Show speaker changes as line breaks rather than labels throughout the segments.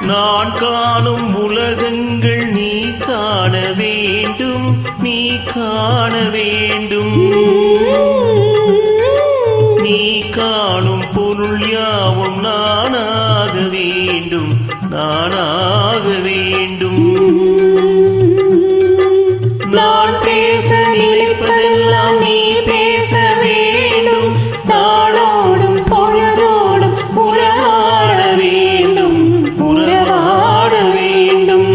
நான் காணும் உலகங்கள் நீ காண வேண்டும், நீ காண வேண்டும். நீ காணும் பொருள் யாவும் நானாக வேண்டும், நானாக வேண்டும். நான் பேச நினைப்பதெல்லாம் நீ பேச வேண்டும். நாளோடும் பொழுதோடும் உறவாட வேண்டும், உறவாட வேண்டும்.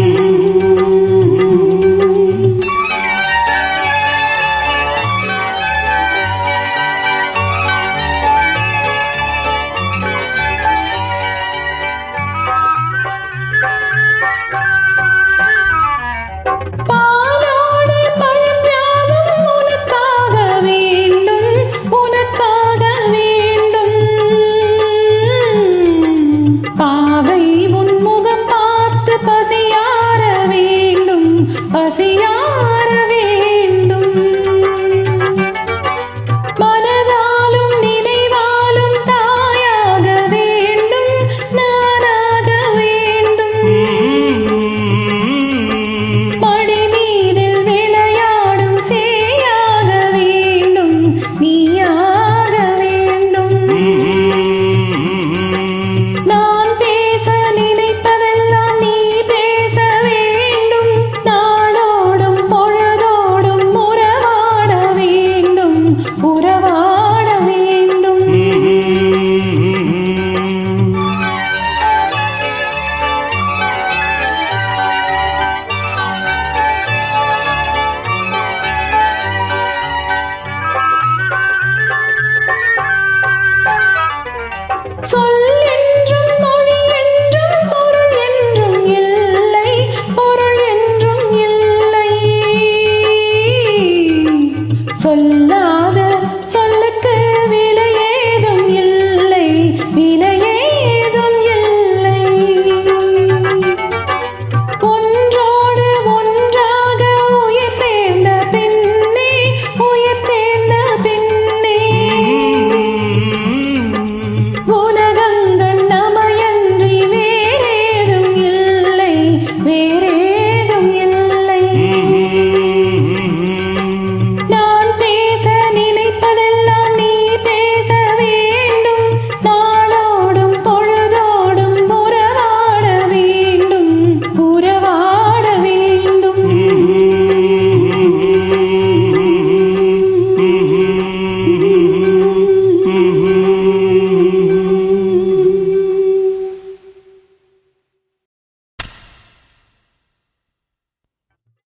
பசியார வேண்டும், மனதாலும் நினைவாலும் தாயாக வேண்டும், நானாக வேண்டும். மடி மீதில் விளையாடும் சேயாக வேண்டும், நீயாக வேண்டும். நான் பேச நினைப்பதெல்லாம் நீ பேச வேண்டும். உறவாட வேண்டும். சொல் என்றும் மொழி என்றும் பொருள் என்றும் இல்லை, பொருள் என்றும் இல்லை. சொல்ல